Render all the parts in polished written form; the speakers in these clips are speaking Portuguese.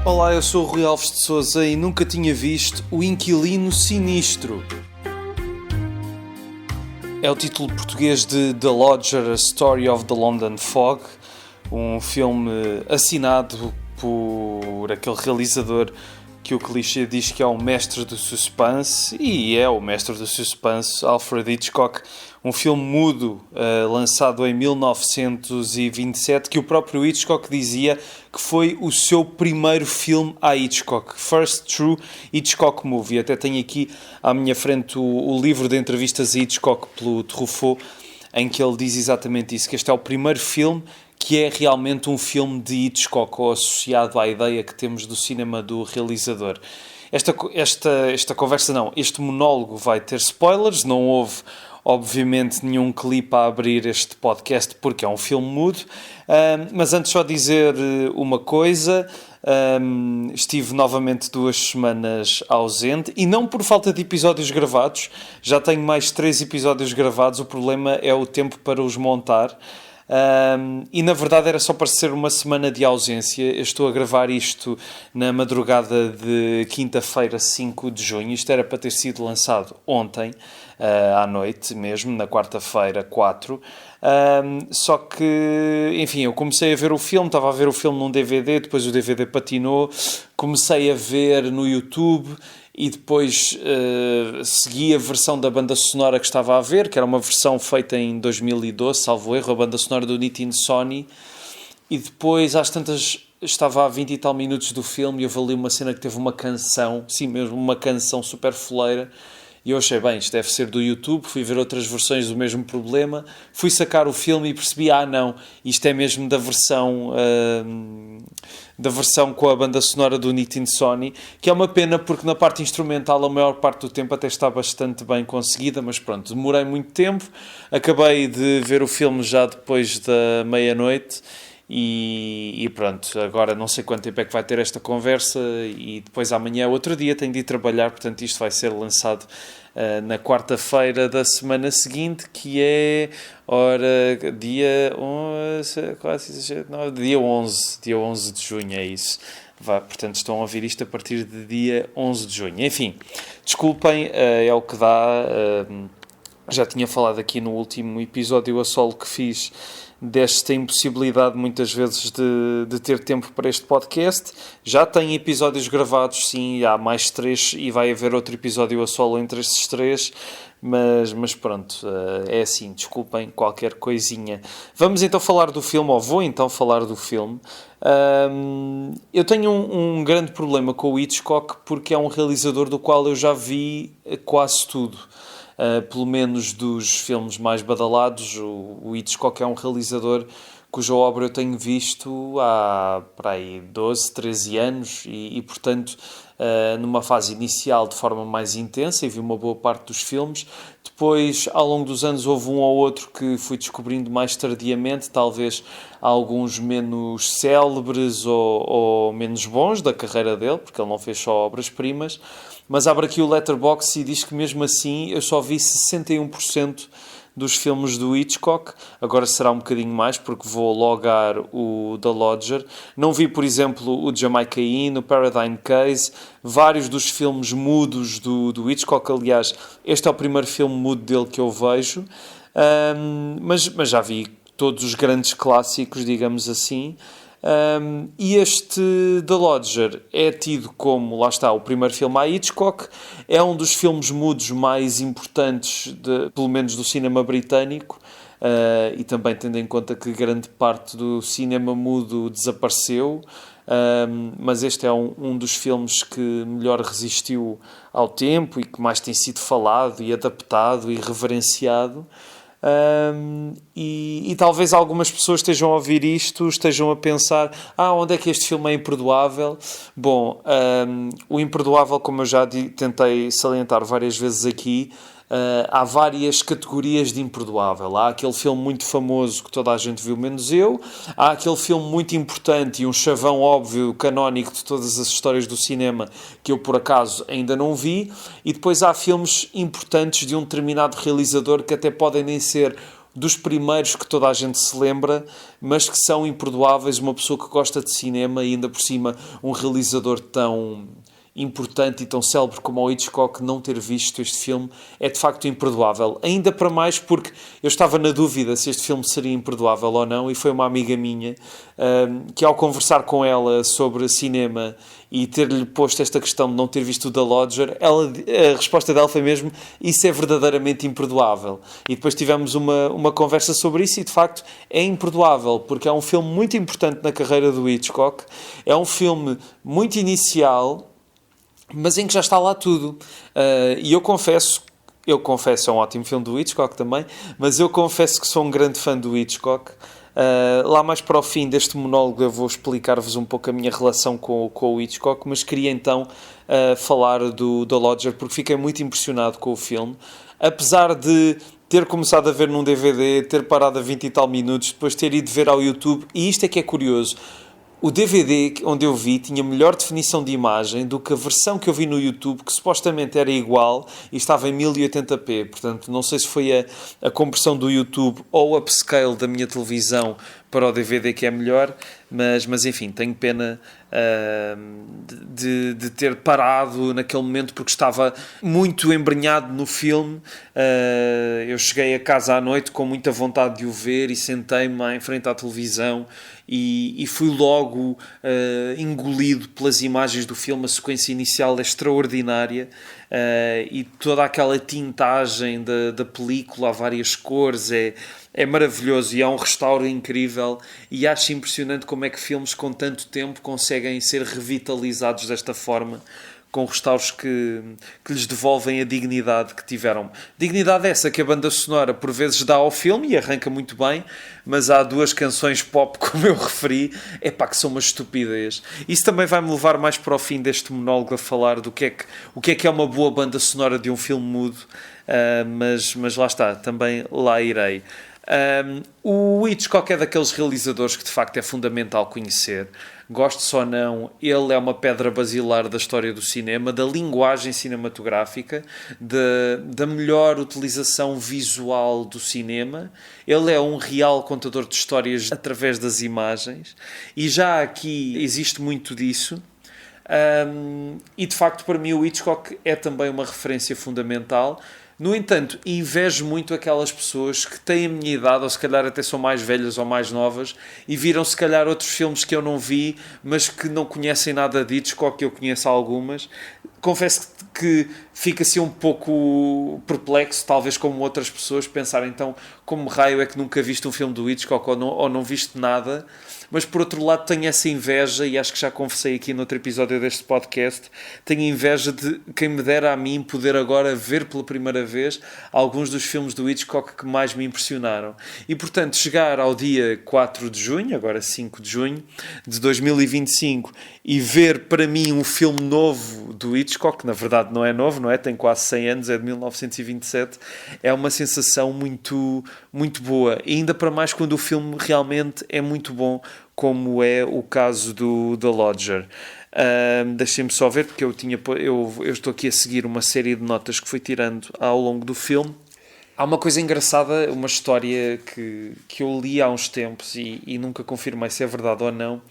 Olá, eu sou o Rui Alves de Sousa e nunca tinha visto O Inquilino Sinistro. É o título português de The Lodger, A Story of the London Fog, um filme assinado por aquele realizador que o clichê diz que é o mestre do suspense, e é o mestre do suspense, Alfred Hitchcock, um filme mudo lançado em 1927, que o próprio Hitchcock dizia que foi o seu primeiro filme a Hitchcock, First True Hitchcock Movie. Até tenho aqui à minha frente o livro de entrevistas a Hitchcock pelo Truffaut, em que ele diz exatamente isso, que este é o primeiro filme que é realmente um filme de Hitchcock, ou associado à ideia que temos do cinema do realizador. Esta conversa não, este monólogo vai ter spoilers, não houve obviamente nenhum clipe a abrir este podcast porque é um filme mudo, mas antes só dizer uma coisa. Estive novamente 2 semanas ausente, e não por falta de episódios gravados, já tenho mais 3 episódios gravados, o problema é o tempo para os montar. E na verdade era só para ser uma semana de ausência. Eu estou a gravar isto na madrugada de quinta-feira, 5 de junho. Isto era para ter sido lançado ontem, à noite mesmo, na quarta-feira, 4. Só que, enfim, eu comecei a ver o filme, estava a ver o filme num DVD, depois o DVD patinou, comecei a ver no YouTube e depois segui a versão da banda sonora que estava a ver, que era uma versão feita em 2012, salvo erro, a banda sonora do Nitin Sony, e depois às tantas estava a 20 e tal minutos do filme e houve ali uma cena que teve uma canção, sim mesmo, uma canção super foleira. E eu achei, bem, isto deve ser do YouTube, fui ver outras versões do mesmo problema, fui sacar o filme e percebi, não, isto é mesmo da versão com a banda sonora do Nitin Sony, que é uma pena porque na parte instrumental a maior parte do tempo até está bastante bem conseguida, mas pronto, demorei muito tempo, acabei de ver o filme já depois da meia-noite. E pronto, agora não sei quanto tempo é que vai ter esta conversa, e depois amanhã é outro dia, tenho de ir trabalhar, portanto isto vai ser lançado na quarta-feira da semana seguinte, que é dia 11 de junho, é isso. Portanto estão a ouvir isto a partir de dia 11 de junho. Enfim, desculpem, é o que dá. Já tinha falado aqui no último episódio a solo que fiz desta impossibilidade muitas vezes de ter tempo para este podcast. Já tenho episódios gravados, sim, há mais 3 e vai haver outro episódio a solo entre estes 3, mas pronto, é assim, desculpem qualquer coisinha. Vamos então falar do filme, ou vou então falar do filme. Eu tenho um grande problema com o Hitchcock porque é um realizador do qual eu já vi quase tudo. Pelo menos dos filmes mais badalados, o Hitchcock é um realizador cuja obra eu tenho visto há para aí 12, 13 anos e portanto, numa fase inicial de forma mais intensa, e vi uma boa parte dos filmes. Depois, ao longo dos anos, houve um ou outro que fui descobrindo mais tardiamente, talvez alguns menos célebres ou menos bons da carreira dele, porque ele não fez só obras-primas. Mas abre aqui o Letterboxd e diz que mesmo assim eu só vi 61% dos filmes do Hitchcock. Agora será um bocadinho mais porque vou logar o The Lodger. Não vi, por exemplo, o Jamaica Inn, o Paradigm Case, vários dos filmes mudos do Hitchcock. Aliás, este é o primeiro filme mudo dele que eu vejo, mas já vi todos os grandes clássicos, digamos assim. E este The Lodger é tido como, lá está, o primeiro filme a Hitchcock, é um dos filmes mudos mais importantes, pelo menos do cinema britânico, e também tendo em conta que grande parte do cinema mudo desapareceu, mas este é um dos filmes que melhor resistiu ao tempo e que mais tem sido falado e adaptado e reverenciado. E talvez algumas pessoas estejam a ouvir isto, estejam a pensar, onde é que este filme é imperdoável? Bom, o imperdoável, como eu já tentei salientar várias vezes aqui, há várias categorias de imperdoável. Há aquele filme muito famoso que toda a gente viu, menos eu. Há aquele filme muito importante e um chavão óbvio, canónico de todas as histórias do cinema que eu, por acaso, ainda não vi. E depois há filmes importantes de um determinado realizador que até podem nem ser dos primeiros que toda a gente se lembra, mas que são imperdoáveis. Uma pessoa que gosta de cinema e ainda por cima um realizador tão importante e tão célebre como o Hitchcock, não ter visto este filme é de facto imperdoável. Ainda para mais porque eu estava na dúvida se este filme seria imperdoável ou não, e foi uma amiga minha que, ao conversar com ela sobre cinema e ter-lhe posto esta questão de não ter visto o The Lodger, a resposta dela foi mesmo: isso é verdadeiramente imperdoável. E depois tivemos uma conversa sobre isso, e de facto é imperdoável, porque é um filme muito importante na carreira do Hitchcock, é um filme muito inicial, mas em que já está lá tudo. E eu confesso, é um ótimo filme do Hitchcock também, mas eu confesso que sou um grande fã do Hitchcock. Lá mais para o fim deste monólogo eu vou explicar-vos um pouco a minha relação com o Hitchcock, mas queria então falar do The Lodger, porque fiquei muito impressionado com o filme. Apesar de ter começado a ver num DVD, ter parado a 20 e tal minutos, depois ter ido ver ao YouTube, e isto é que é curioso, o DVD onde eu vi tinha melhor definição de imagem do que a versão que eu vi no YouTube, que supostamente era igual e estava em 1080p. Portanto, não sei se foi a compressão do YouTube ou o upscale da minha televisão para o DVD que é melhor, mas enfim, tenho pena de ter parado naquele momento, porque estava muito embrenhado no filme. Eu cheguei a casa à noite com muita vontade de o ver e sentei-me em frente à televisão e fui logo engolido pelas imagens do filme. A sequência inicial é extraordinária, e toda aquela tintagem da película a várias cores é maravilhoso, e é um restauro incrível, e acho impressionante como é que filmes com tanto tempo conseguem ser revitalizados desta forma, com restauros que lhes devolvem a dignidade que tiveram. Dignidade essa que a banda sonora por vezes dá ao filme e arranca muito bem, mas há duas canções pop, como eu referi, que são uma estupidez. Isso também vai-me levar mais para o fim deste monólogo a falar do que é uma boa banda sonora de um filme mudo, mas lá está, também lá irei. O Hitchcock é daqueles realizadores que de facto é fundamental conhecer, goste-se ou não. Ele é uma pedra basilar da história do cinema, da linguagem cinematográfica, da melhor utilização visual do cinema. Ele é um real contador de histórias através das imagens, e já aqui existe muito disso. E de facto, para mim, o Hitchcock é também uma referência fundamental. No entanto, invejo muito aquelas pessoas que têm a minha idade, ou se calhar até são mais velhas ou mais novas, e viram se calhar outros filmes que eu não vi, mas que não conhecem nada de Hitchcock, que eu conheço algumas. Confesso que fica assim um pouco perplexo, talvez como outras pessoas, pensarem então, como raio é que nunca viste um filme do Hitchcock ou não viste nada. Mas por outro lado tenho essa inveja, e acho que já conversei aqui noutro episódio deste podcast, tenho inveja de quem me dera a mim poder agora ver pela primeira vez alguns dos filmes do Hitchcock que mais me impressionaram. E portanto, chegar ao dia 4 de junho, agora 5 de junho de 2025, e ver para mim um filme novo do Hitchcock, que na verdade não é novo, não é? Tem quase 100 anos, é de 1927, é uma sensação muito, muito boa. E ainda para mais quando o filme realmente é muito bom, como é o caso do The Lodger. Deixem-me só ver, porque eu estou aqui a seguir uma série de notas que fui tirando ao longo do filme. Há uma coisa engraçada, uma história que eu li há uns tempos e nunca confirmei se é verdade ou não,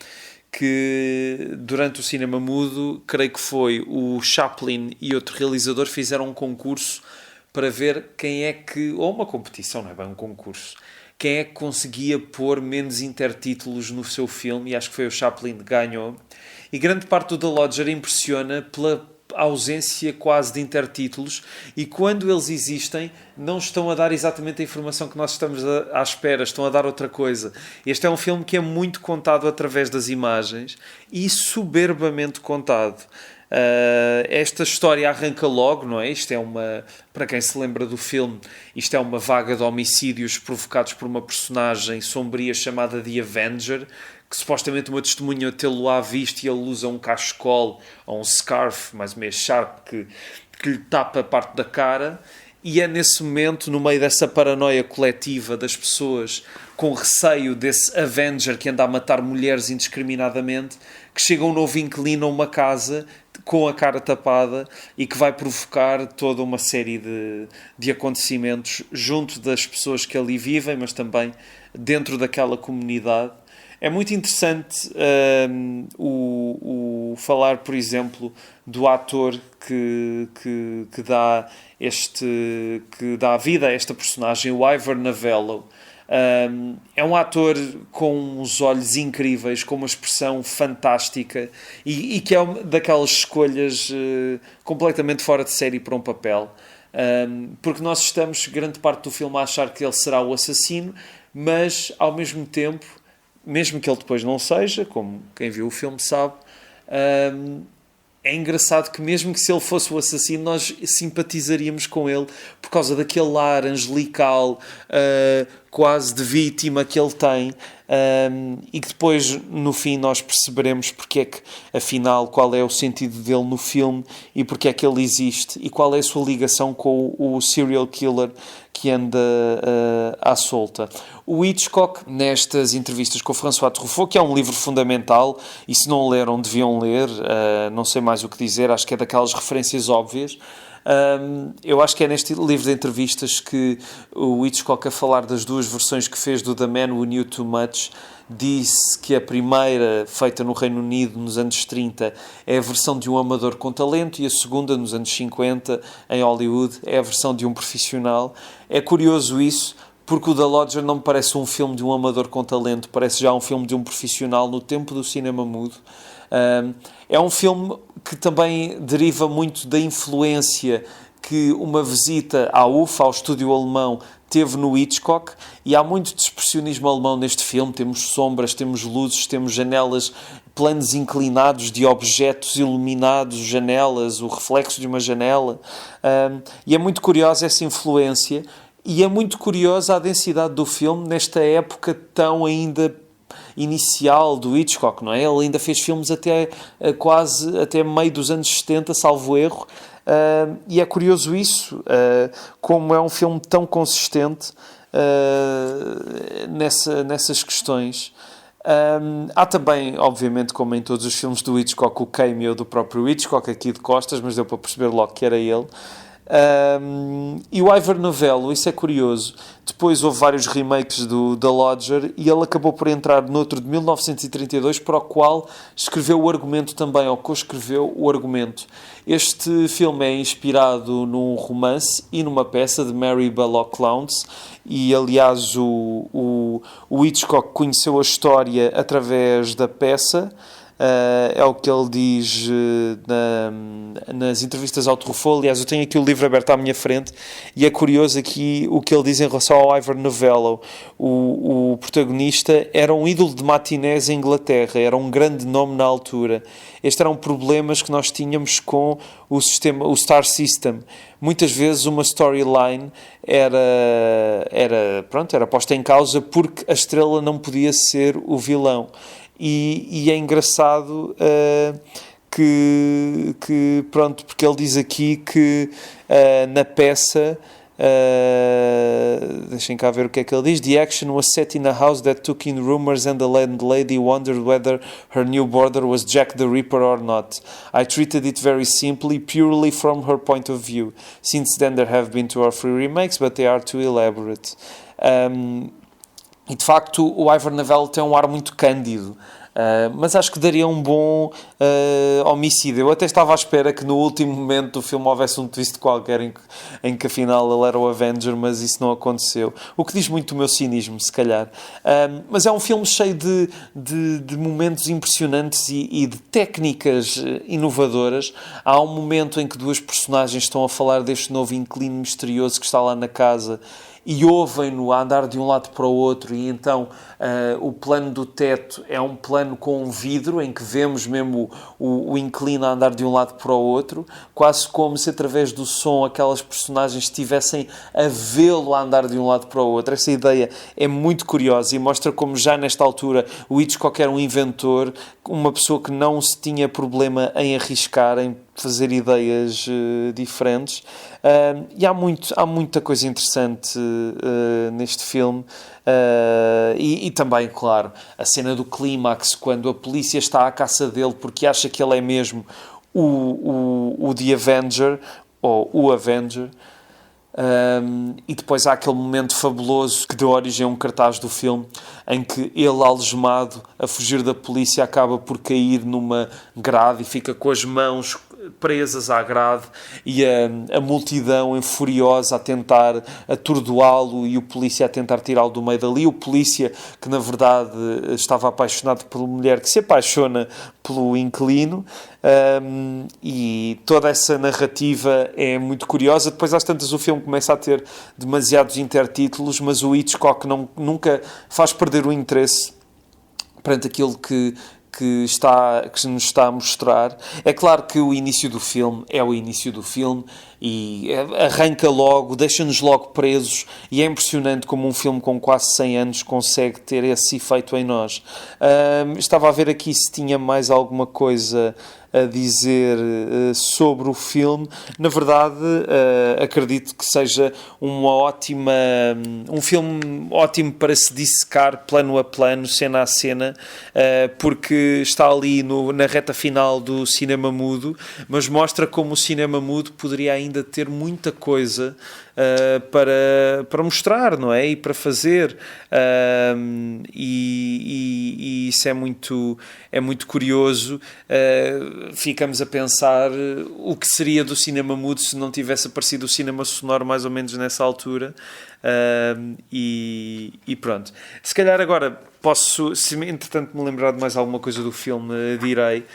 que durante o cinema mudo, creio que foi o Chaplin e outro realizador, fizeram um concurso para ver quem é que... Ou uma competição, não é bem um concurso. Quem é que conseguia pôr menos intertítulos no seu filme, e acho que foi o Chaplin que ganhou. E grande parte do The Lodger impressiona pela ausência quase de intertítulos, e quando eles existem não estão a dar exatamente a informação que nós estamos à espera, estão a dar outra coisa. Este é um filme que é muito contado através das imagens, e soberbamente contado. Esta história arranca logo, não é? Isto é para quem se lembra do filme, isto é uma vaga de homicídios provocados por uma personagem sombria chamada The Avenger, que supostamente uma testemunha tê-lo-á visto, e ele usa um cachecol ou um scarf, mais ou menos sharp, que lhe tapa parte da cara. e é nesse momento, no meio dessa paranoia coletiva das pessoas com receio desse Avenger que anda a matar mulheres indiscriminadamente, que chega um novo inquilino a uma casa com a cara tapada e que vai provocar toda uma série de acontecimentos junto das pessoas que ali vivem, mas também dentro daquela comunidade. É muito interessante o falar, por exemplo, do ator que dá vida a esta personagem, o Ivor Novello. É um ator com uns olhos incríveis, com uma expressão fantástica e que é daquelas escolhas completamente fora de série para um papel. Porque nós estamos, grande parte do filme, a achar que ele será o assassino, mas ao mesmo tempo, mesmo que ele depois não seja, como quem viu o filme sabe, é engraçado que mesmo que se ele fosse o assassino, nós simpatizaríamos com ele por causa daquele ar angelical, quase de vítima que ele tem, e que depois, no fim, nós perceberemos porque é que, afinal, qual é o sentido dele no filme e porque é que ele existe e qual é a sua ligação com o serial killer que anda à solta. O Hitchcock, nestas entrevistas com o François Truffaut, que é um livro fundamental, e se não leram, deviam ler, não sei mais o que dizer, acho que é daquelas referências óbvias. Eu acho que é neste livro de entrevistas que o Hitchcock, a falar das duas versões que fez do The Man Who Knew Too Much, disse que a primeira, feita no Reino Unido nos anos 30, é a versão de um amador com talento, e a segunda, nos anos 50, em Hollywood, é a versão de um profissional. É curioso isso, porque o The Lodger não me parece um filme de um amador com talento, parece já um filme de um profissional no tempo do cinema mudo. É um filme que também deriva muito da influência que uma visita à UFA, ao estúdio alemão, teve no Hitchcock, e há muito de expressionismo alemão neste filme. Temos sombras, temos luzes, temos janelas, planos inclinados de objetos iluminados, janelas, o reflexo de uma janela, e é muito curiosa essa influência, e é muito curiosa a densidade do filme nesta época tão ainda inicial do Hitchcock, não é? Ele ainda fez filmes até meio dos anos 70, salvo erro, e é curioso isso, como é um filme tão consistente nessas questões. Há também, obviamente, como em todos os filmes do Hitchcock, o cameo do próprio Hitchcock aqui de costas, mas deu para perceber logo que era ele. E o Ivor Novello, isso é curioso, depois houve vários remakes do The Lodger e ele acabou por entrar noutro de 1932, para o qual escreveu o argumento também, ou co-escreveu o argumento. Este filme é inspirado num romance e numa peça de Mary Bullock Lowndes, e aliás o Hitchcock conheceu a história através da peça. É o que ele diz nas entrevistas ao Truffaut. Aliás, eu tenho aqui o livro aberto à minha frente e é curioso aqui o que ele diz em relação ao Ivor Novello. O protagonista era um ídolo de matinés em Inglaterra, era um grande nome na altura. Estes eram problemas que nós tínhamos com o sistema, o Star System. Muitas vezes uma storyline era posta em causa porque a estrela não podia ser o vilão. E é engraçado porque ele diz aqui que na peça, deixem cá ver o que é que ele diz. The action was set in a house that took in rumors and the landlady wondered whether her new boarder was Jack the Ripper or not. I treated it very simply, purely from her point of view. Since then there have been 2 or 3 remakes, but they are too elaborate. E de facto o Ivor Novello tem um ar muito cândido, mas acho que daria um bom homicídio. Eu até estava à espera que no último momento do filme houvesse um twist qualquer em que afinal ele era o Avenger, mas isso não aconteceu, o que diz muito do meu cinismo, se calhar. Mas é um filme cheio de momentos impressionantes e de técnicas inovadoras. Há um momento em que 2 personagens estão a falar deste novo inquilino misterioso que está lá na casa e ouvem-no a andar de um lado para o outro, e então o plano do teto é um plano com um vidro em que vemos mesmo o inquilino a andar de um lado para o outro, quase como se através do som aquelas personagens estivessem a vê-lo a andar de um lado para o outro. Essa ideia é muito curiosa e mostra como já nesta altura o Hitchcock era um inventor, uma pessoa que não se tinha problema em arriscar, em fazer ideias diferentes. E há muita coisa interessante neste filme. E também, claro, a cena do clímax, quando a polícia está à caça dele porque acha que ele é mesmo o The Avenger, ou o Avenger. E depois há aquele momento fabuloso que deu origem a um cartaz do filme em que ele, algemado a fugir da polícia, acaba por cair numa grade e fica com as mãos presas à grade, e a multidão furiosa a tentar atordoá-lo e o polícia a tentar tirá-lo do meio dali. O polícia, que na verdade estava apaixonado pela mulher que se apaixona pelo inquilino. E toda essa narrativa é muito curiosa. Depois às tantas o filme começa a ter demasiados intertítulos, mas o Hitchcock nunca faz perder o interesse perante aquilo que nos está a mostrar. É claro que o início do filme é o início do filme e arranca logo, deixa-nos logo presos, e é impressionante como um filme com quase 100 anos consegue ter esse efeito em nós. Estava a ver aqui se tinha mais alguma coisa a dizer sobre o filme. Na verdade, acredito que seja um filme ótimo para se dissecar plano a plano, cena a cena, porque está ali na reta final do cinema mudo, mas mostra como o cinema mudo poderia ainda ter muita coisa para mostrar, não é? E para fazer. E isso é muito curioso. Ficamos a pensar o que seria do cinema mudo se não tivesse aparecido o cinema sonoro mais ou menos nessa altura. E pronto. Se calhar agora se entretanto me lembrar de mais alguma coisa do filme, direi.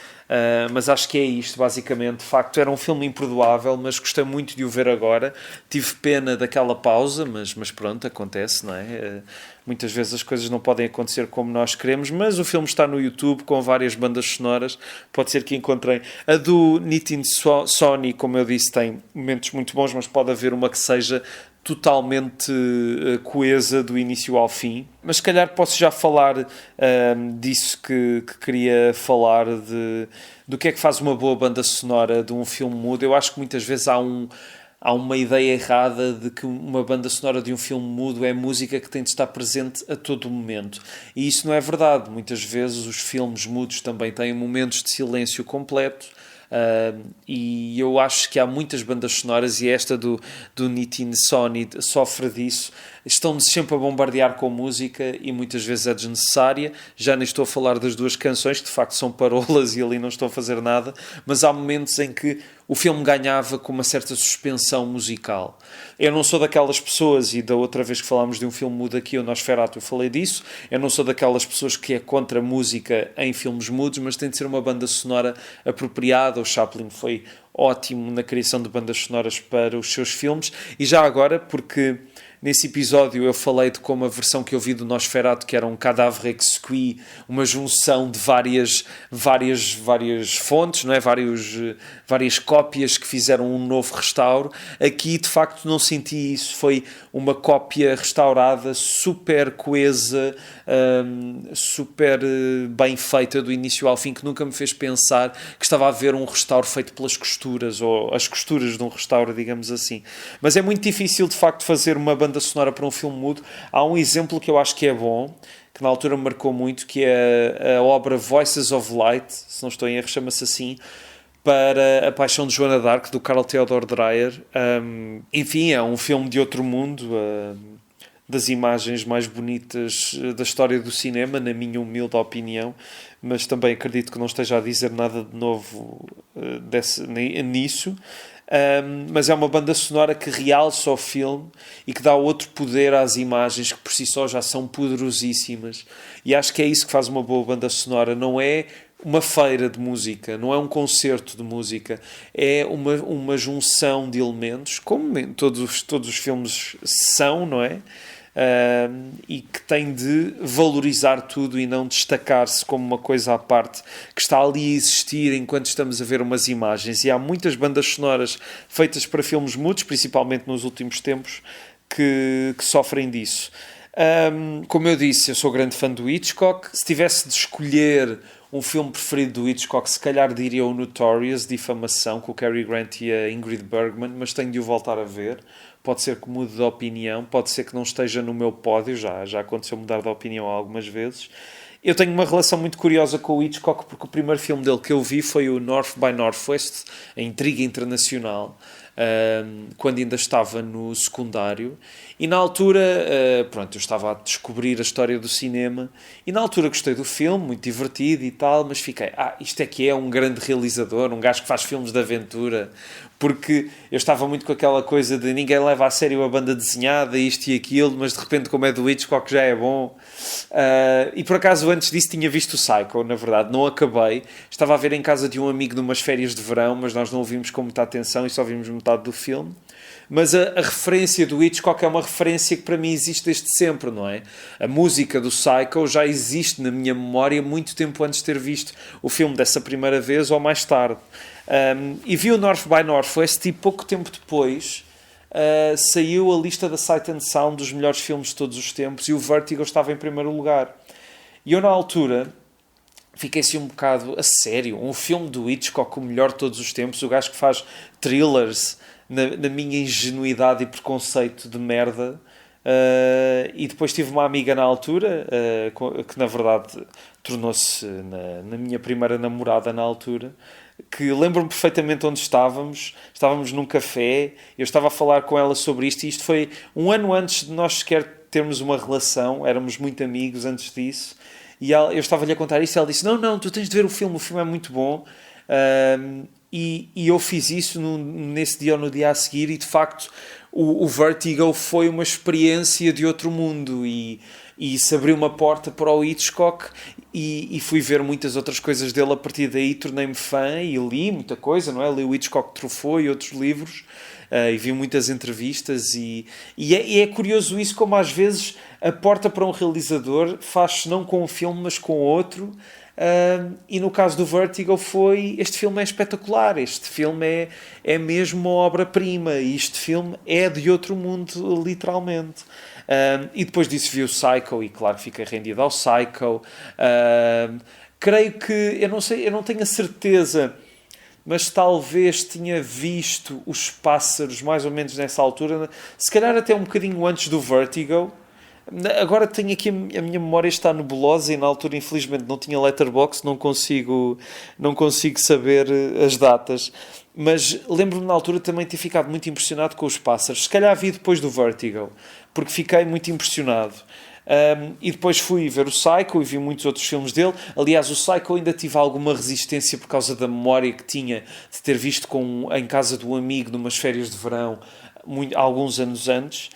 Mas acho que é isto, basicamente. De facto, era um filme imperdoável, mas gostei muito de o ver agora. Tive pena daquela pausa, mas pronto, acontece, não é? Muitas vezes as coisas não podem acontecer como nós queremos, mas o filme está no YouTube com várias bandas sonoras. Pode ser que encontrem. A do Nitin Sony, como eu disse, tem momentos muito bons, mas pode haver uma que seja totalmente coesa do início ao fim. Mas se calhar posso já falar disso que queria falar, do que é que faz uma boa banda sonora de um filme mudo. Eu acho que muitas vezes há uma ideia errada de que uma banda sonora de um filme mudo é música que tem de estar presente a todo momento. E isso não é verdade. Muitas vezes os filmes mudos também têm momentos de silêncio completo. E eu acho que há muitas bandas sonoras, e esta do Nitin Sony sofre disso. Estão-nos sempre a bombardear com música e muitas vezes é desnecessária. Já nem estou a falar das duas canções, que de facto são parolas e ali não estão a fazer nada, mas há momentos em que o filme ganhava com uma certa suspensão musical. Eu não sou daquelas pessoas, e da outra vez que falámos de um filme mudo aqui, o Nosferatu, eu falei disso, eu não sou daquelas pessoas que é contra a música em filmes mudos, mas tem de ser uma banda sonora apropriada. O Chaplin foi ótimo na criação de bandas sonoras para os seus filmes. E já agora, porque nesse episódio eu falei de como a versão que eu vi do Nosferatu, que era um cadáver exquis, uma junção de várias fontes, não é? Várias cópias que fizeram um novo restauro. Aqui, de facto, não senti isso. Foi uma cópia restaurada, super coesa, super bem feita do início ao fim, que nunca me fez pensar que estava a ver um restauro feito pelas costuras, ou as costuras de um restauro, digamos assim. Mas é muito difícil, de facto, fazer uma banda sonora para um filme mudo. Há um exemplo que eu acho que é bom, que na altura me marcou muito, que é a obra Voices of Light, se não estou em erro, chama-se assim, para A Paixão de Joana d'Arc, do Carl Theodor Dreyer. Enfim, é um filme de outro mundo, das imagens mais bonitas da história do cinema, na minha humilde opinião, mas também acredito que não esteja a dizer nada de novo nisso. Mas é uma banda sonora que realça o filme e que dá outro poder às imagens, que por si só já são poderosíssimas. E acho que é isso que faz uma boa banda sonora. Não é uma feira de música, não é um concerto de música, é uma junção de elementos, como todos os filmes são, não é? E que tem de valorizar tudo e não destacar-se como uma coisa à parte que está ali a existir enquanto estamos a ver umas imagens. E há muitas bandas sonoras feitas para filmes mudos, principalmente nos últimos tempos, que sofrem disso. Como eu disse, eu sou grande fã do Hitchcock. Se tivesse de escolher um filme preferido do Hitchcock, se calhar diria o Notorious, Difamação, com o Cary Grant e a Ingrid Bergman, mas tenho de o voltar a ver. Pode ser que mude de opinião, pode ser que não esteja no meu pódio, já aconteceu mudar de opinião algumas vezes. Eu tenho uma relação muito curiosa com o Hitchcock, porque o primeiro filme dele que eu vi foi o North by Northwest, a Intriga Internacional, quando ainda estava no secundário. E na altura, pronto, eu estava a descobrir a história do cinema, e na altura gostei do filme, muito divertido e tal, mas fiquei, isto é que é um grande realizador, um gajo que faz filmes de aventura, porque eu estava muito com aquela coisa de ninguém leva a sério a banda desenhada, isto e aquilo, mas de repente como é do Hitchcock já é bom. E por acaso antes disso tinha visto o Psycho, na verdade, não acabei, estava a ver em casa de um amigo numas férias de verão, mas nós não o vimos com muita atenção e só vimos metade do filme. Mas a referência do Hitchcock é uma referência que para mim existe desde sempre, não é? A música do Psycho já existe na minha memória muito tempo antes de ter visto o filme dessa primeira vez ou mais tarde. E vi o North by Northwest e pouco tempo depois saiu a lista da Sight and Sound dos melhores filmes de todos os tempos e o Vertigo estava em primeiro lugar. E eu na altura fiquei assim um bocado a sério, um filme do Hitchcock o melhor de todos os tempos, o gajo que faz thrillers na minha ingenuidade e preconceito de merda. E depois tive uma amiga na altura que na verdade tornou-se na minha primeira namorada na altura, que lembro-me perfeitamente onde estávamos num café, eu estava a falar com ela sobre isto e isto foi um ano antes de nós sequer termos uma relação, éramos muito amigos antes disso, e eu estava-lhe a contar isso e ela disse, não, tu tens de ver o filme é muito bom. E eu fiz isso nesse dia ou no dia a seguir e de facto o Vertigo foi uma experiência de outro mundo e se abriu uma porta para o Hitchcock e fui ver muitas outras coisas dele a partir daí, tornei-me fã e li muita coisa, não é? Li o Hitchcock Truffaut e outros livros e vi muitas entrevistas e é curioso isso, como às vezes a porta para um realizador faz-se não com um filme mas com outro. E no caso do Vertigo este filme é espetacular, este filme é mesmo uma obra-prima, e este filme é de outro mundo, literalmente. E depois disso vi o Psycho e claro fiquei rendido ao Psycho. Creio que, eu não sei, eu não tenho a certeza, mas talvez tinha visto Os Pássaros mais ou menos nessa altura, se calhar até um bocadinho antes do Vertigo. Agora tenho aqui a minha memória está nebulosa e na altura infelizmente não tinha Letterboxd, não consigo saber as datas, mas lembro-me na altura também ter ficado muito impressionado com Os Pássaros, se calhar vi depois do Vertigo, porque fiquei muito impressionado. E depois fui ver o Psycho e vi muitos outros filmes dele. Aliás, o Psycho ainda tive alguma resistência por causa da memória que tinha de ter visto em casa de um amigo numas férias de verão alguns anos antes,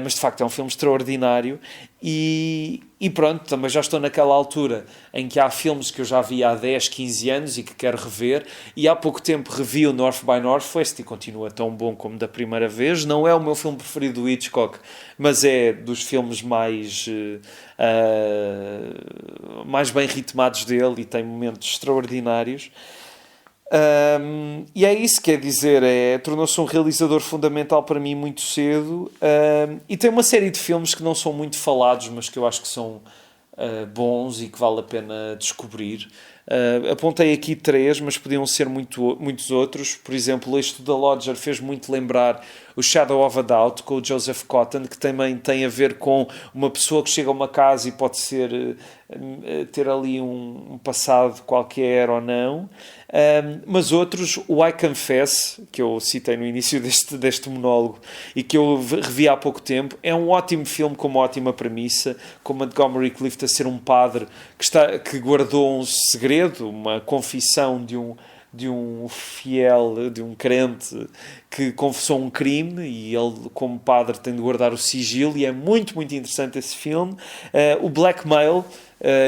mas de facto é um filme extraordinário e pronto, também já estou naquela altura em que há filmes que eu já vi há 10, 15 anos e que quero rever, e há pouco tempo revi o North by Northwest e continua tão bom como da primeira vez. Não é o meu filme preferido do Hitchcock, mas é dos filmes mais bem ritmados dele e tem momentos extraordinários. E é isso, quer dizer, tornou-se um realizador fundamental para mim muito cedo, e tem uma série de filmes que não são muito falados, mas que eu acho que são bons e que vale a pena descobrir. Apontei aqui 3, mas podiam ser muitos outros. Por exemplo, este da Lodger fez muito lembrar o Shadow of a Doubt, com o Joseph Cotten, que também tem a ver com uma pessoa que chega a uma casa e pode ter ali um passado qualquer ou não. Mas outros, o I Confess, que eu citei no início deste monólogo e que eu revi há pouco tempo, é um ótimo filme com uma ótima premissa, com Montgomery Clift a ser um padre que guardou um segredo, uma confissão de um fiel, de um crente que confessou um crime, e ele, como padre, tem de guardar o sigilo, e é muito, muito interessante esse filme. O Blackmail,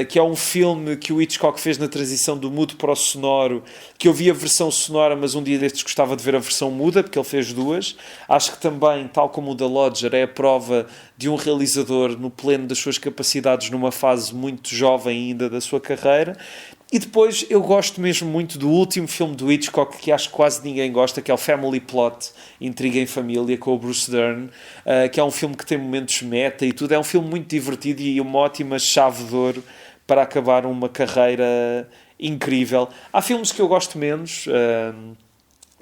que é um filme que o Hitchcock fez na transição do mudo para o sonoro, que eu vi a versão sonora, mas um dia destes gostava de ver a versão muda, porque ele fez duas. Acho que também, tal como o da Lodger, é a prova de um realizador no pleno das suas capacidades, numa fase muito jovem ainda da sua carreira. E depois eu gosto mesmo muito do último filme do Hitchcock, que acho que quase ninguém gosta, que é o Family Plot, Intriga em Família, com o Bruce Dern, que é um filme que tem momentos meta e tudo. É um filme muito divertido e uma ótima chave de ouro para acabar uma carreira incrível. Há filmes que eu gosto menos,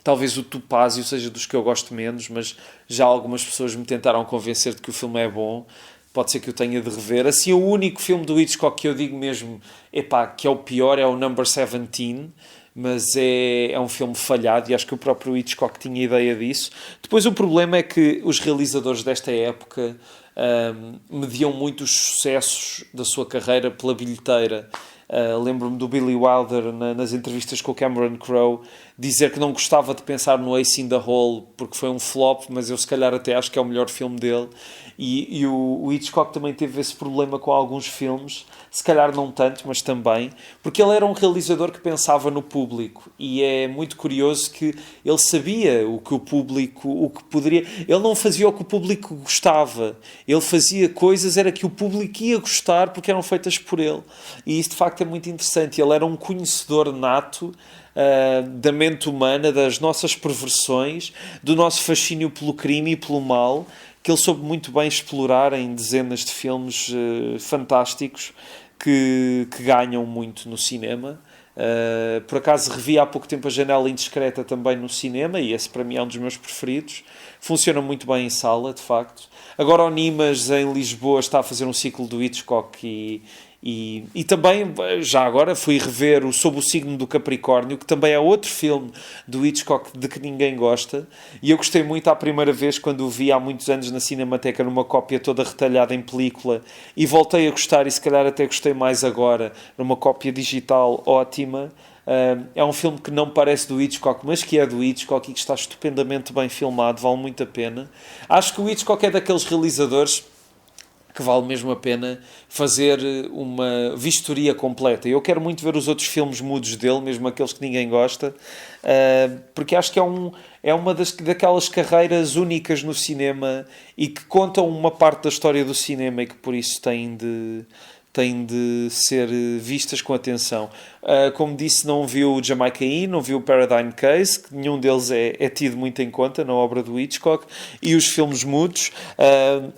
talvez o Topázio seja dos que eu gosto menos, mas já algumas pessoas me tentaram convencer de que o filme é bom. Pode ser que eu tenha de rever. Assim, o único filme do Hitchcock que eu digo mesmo, que é o pior, é o Number 17, mas é um filme falhado e acho que o próprio Hitchcock tinha ideia disso. Depois o problema é que os realizadores desta época mediam muito os sucessos da sua carreira pela bilheteira. Lembro-me do Billy Wilder nas entrevistas com o Cameron Crowe dizer que não gostava de pensar no Ace in the Hole porque foi um flop, mas eu se calhar até acho que é o melhor filme dele. E o Hitchcock também teve esse problema com alguns filmes, se calhar não tanto, mas também, porque ele era um realizador que pensava no público, e é muito curioso que ele sabia o que o público, o que poderia... Ele não fazia o que o público gostava, ele fazia coisas era que o público ia gostar porque eram feitas por ele, e isso de facto é muito interessante. Ele era um conhecedor nato da mente humana, das nossas perversões, do nosso fascínio pelo crime e pelo mal, que ele soube muito bem explorar em dezenas de filmes fantásticos que ganham muito no cinema. Por acaso revi há pouco tempo A Janela Indiscreta também no cinema, e esse para mim é um dos meus preferidos. Funciona muito bem em sala, de facto. Agora o Nimas em Lisboa está a fazer um ciclo do Hitchcock e também, já agora, fui rever o Sob o Signo do Capricórnio, que também é outro filme do Hitchcock de que ninguém gosta, e eu gostei muito à primeira vez quando o vi há muitos anos na Cinemateca numa cópia toda retalhada em película, e voltei a gostar, e se calhar até gostei mais agora numa cópia digital ótima. É um filme que não parece do Hitchcock, mas que é do Hitchcock e que está estupendamente bem filmado, vale muito a pena. Acho que o Hitchcock é daqueles realizadores que vale mesmo a pena fazer uma vistoria completa. Eu quero muito ver os outros filmes mudos dele, mesmo aqueles que ninguém gosta, porque acho que é uma daquelas carreiras únicas no cinema e que contam uma parte da história do cinema e que por isso têm de ser vistas com atenção. Como disse, não viu o Jamaica Inn, não viu o Paradigm Case, que nenhum deles é tido muito em conta na obra do Hitchcock, e os filmes mudos.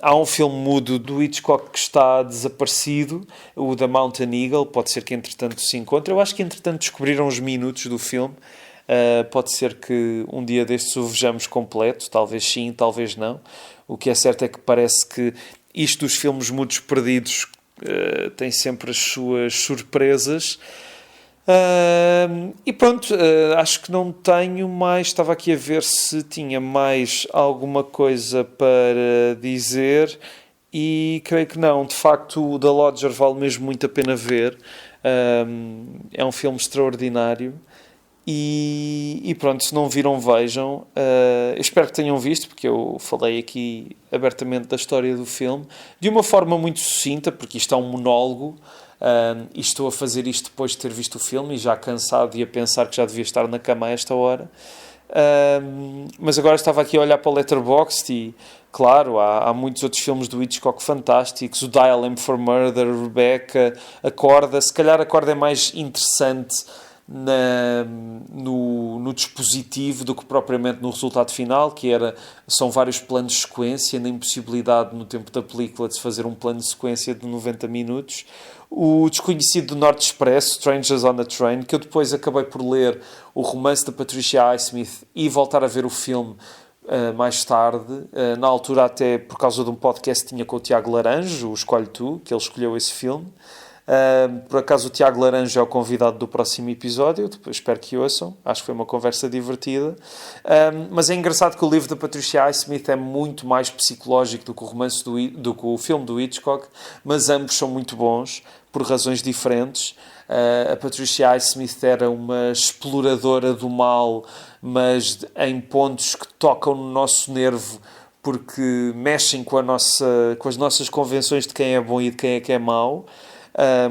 Há um filme mudo do Hitchcock que está desaparecido, o da Mountain Eagle, pode ser que entretanto se encontre. Eu acho que entretanto descobriram os minutos do filme. Pode ser que um dia destes o vejamos completo, talvez sim, talvez não. O que é certo é que parece que isto dos filmes mudos perdidos tem sempre as suas surpresas. E pronto, acho que não tenho mais. Estava aqui a ver se tinha mais alguma coisa para dizer e creio que não. De facto, o The Lodger vale mesmo muito a pena ver. É um filme extraordinário. E pronto, se não viram, vejam. Eu espero que tenham visto, porque eu falei aqui abertamente da história do filme de uma forma muito sucinta, porque isto é um monólogo, e estou a fazer isto depois de ter visto o filme e já cansado e a pensar que já devia estar na cama a esta hora. Mas agora estava aqui a olhar para o Letterboxd e, claro, há muitos outros filmes do Hitchcock fantásticos. O Dial M for Murder, Rebecca, A Corda. Se calhar A Corda é mais interessante no dispositivo do que propriamente no resultado final, que são vários planos de sequência, na impossibilidade no tempo da película de se fazer um plano de sequência de 90 minutos. O Desconhecido do Norte Expresso, Strangers on a Train, que eu depois acabei por ler o romance da Patricia Highsmith e voltar a ver o filme mais tarde, na altura até por causa de um podcast que tinha com o Tiago Laranjo, o Escolhe Tu, que ele escolheu esse filme. Por acaso o Tiago Laranjo é o convidado do próximo episódio, espero que ouçam, acho que foi uma conversa divertida. Mas é engraçado que o livro da Patricia Highsmith é muito mais psicológico do que o romance do que o filme do Hitchcock, mas ambos são muito bons por razões diferentes. A Patricia Highsmith era uma exploradora do mal, mas em pontos que tocam no nosso nervo, porque mexem com as nossas convenções de quem é bom e de quem é que é mau.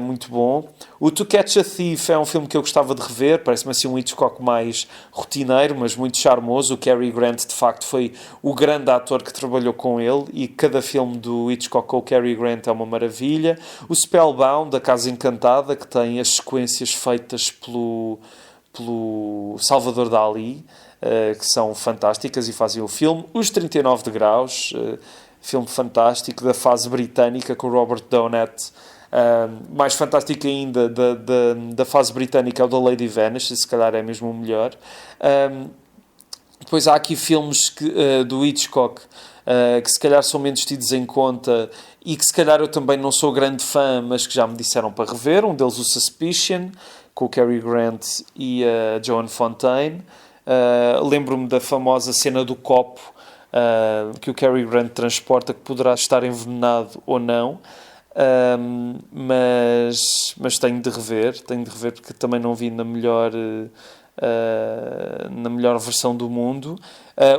Muito bom. O To Catch a Thief é um filme que eu gostava de rever, parece-me assim um Hitchcock mais rotineiro, mas muito charmoso. O Cary Grant de facto foi o grande ator que trabalhou com ele, e cada filme do Hitchcock com o Cary Grant é uma maravilha. O Spellbound, da Casa Encantada, que tem as sequências feitas pelo Salvador Dalí, que são fantásticas e fazem o filme. Os 39 de Graus, filme fantástico da fase britânica, com o Robert Donat Mais fantástico ainda da fase britânica é o da Lady Vanish, se calhar é mesmo o melhor. Depois há aqui filmes do Hitchcock que se calhar são menos tidos em conta e que se calhar eu também não sou grande fã, mas que já me disseram para rever. Um deles, o Suspicion, com o Cary Grant e a Joan Fontaine. Lembro-me da famosa cena do copo que o Cary Grant transporta, que poderá estar envenenado ou não. Mas tenho de rever porque também não vi na melhor versão do mundo.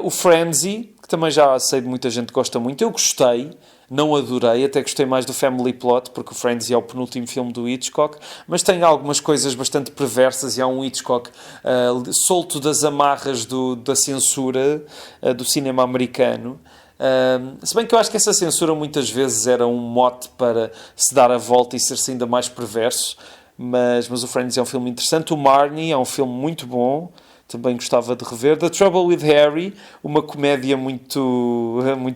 O Frenzy, que também já sei de muita gente que gosta muito, eu gostei, não adorei, até gostei mais do Family Plot, porque o Frenzy é o penúltimo filme do Hitchcock, mas tem algumas coisas bastante perversas e há um Hitchcock solto das amarras da censura do cinema americano. Se bem que eu acho que essa censura muitas vezes era um mote para se dar a volta e ser-se ainda mais perverso, mas o Friends é um filme interessante. O Marnie é um filme muito bom, também gostava de rever. The Trouble with Harry, uma comédia muito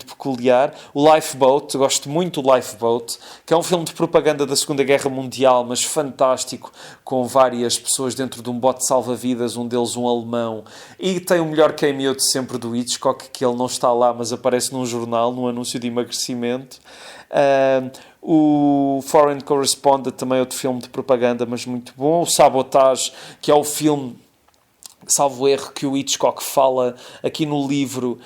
peculiar. O Lifeboat, gosto muito do Lifeboat, que é um filme de propaganda da Segunda Guerra Mundial, mas fantástico, com várias pessoas dentro de um bote salva-vidas, um deles um alemão, e tem o melhor cameo de sempre do Hitchcock, que ele não está lá, mas aparece num jornal, num anúncio de emagrecimento. O Foreign Correspondent, também é outro filme de propaganda, mas muito bom. O Sabotage, que é o filme, salvo erro, que o Hitchcock fala aqui no livro,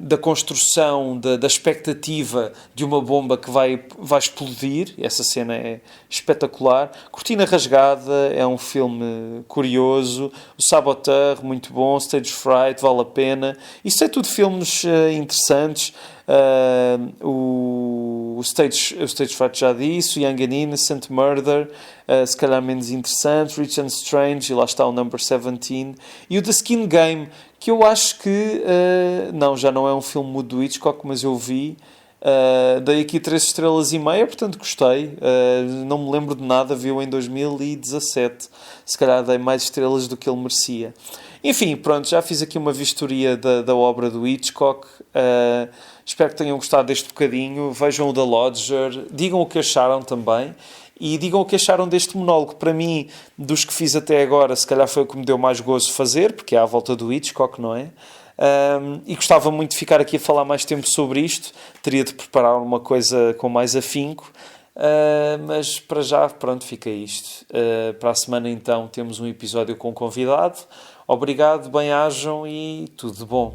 da construção, da expectativa de uma bomba que vai explodir. Essa cena é espetacular. Cortina Rasgada é um filme curioso. O Saboteur, muito bom. Stage Fright, vale a pena. Isto é tudo filmes interessantes. O Stage Fright já disse, o Young and Innocent, Murder, se calhar menos interessante, Rich and Strange, e lá está o Number 17, e o The Skin Game, que eu acho que já não é um filme mudo do Hitchcock, mas eu vi, dei aqui 3 estrelas e meia, portanto gostei. Não me lembro de nada, viu em 2017, se calhar dei mais estrelas do que ele merecia. Enfim, pronto, já fiz aqui uma vistoria da obra do Hitchcock. Espero que tenham gostado deste bocadinho. Vejam o The Lodger, digam o que acharam também e digam o que acharam deste monólogo. Para mim, dos que fiz até agora, se calhar foi o que me deu mais gozo fazer, porque é à volta do Hitchcock, não é? E gostava muito de ficar aqui a falar mais tempo sobre isto. Teria de preparar uma coisa com mais afinco. Mas para já, pronto, fica isto. Para a semana então temos um episódio com um convidado. Obrigado, bem-ajam e tudo de bom.